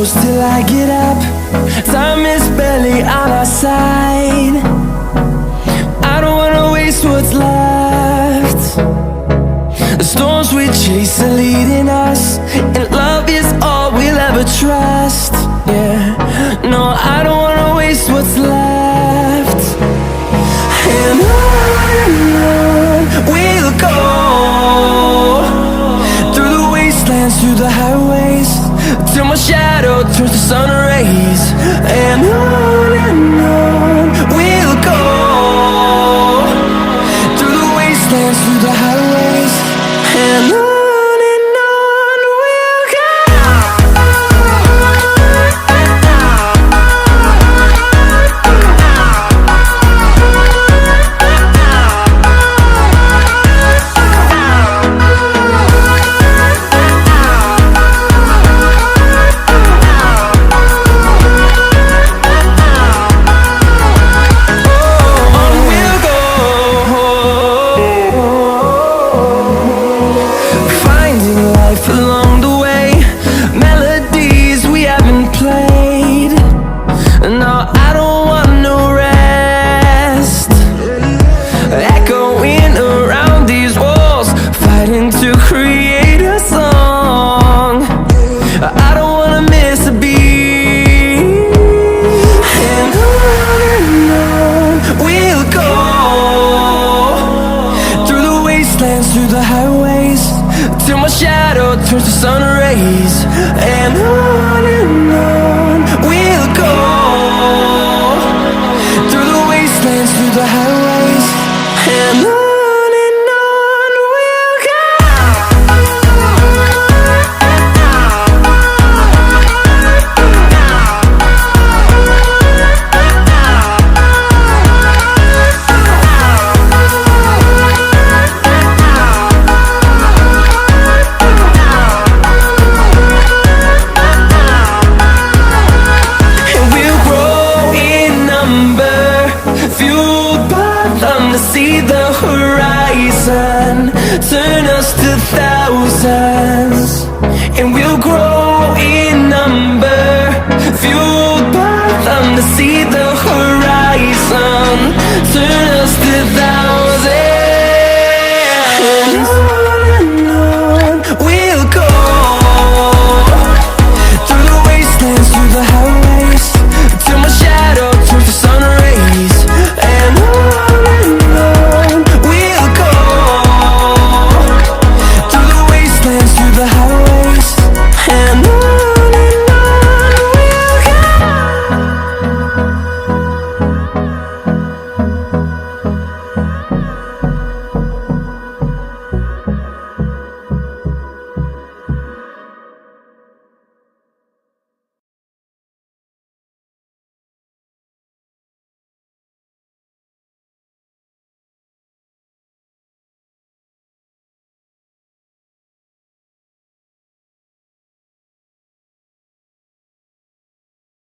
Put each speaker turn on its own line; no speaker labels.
close till I get up. Time is barely on our side. I don't wanna waste what's left. The storms we chase are leading us, and love is all we'll ever trust. Yeah, no, I don't wanna waste what's left. And on we'll go, through the wastelands, through the highways, till my shadow turns to sun rays. And on we'll go, through the wastelands, through the highways, and on we'll go. Through the highways, till my shadow turns to sun rays. And on we'll go, through the wastelands, through the highways, and on we'll go. See the horizon turn us to thousands, and we'll grow in number, fueled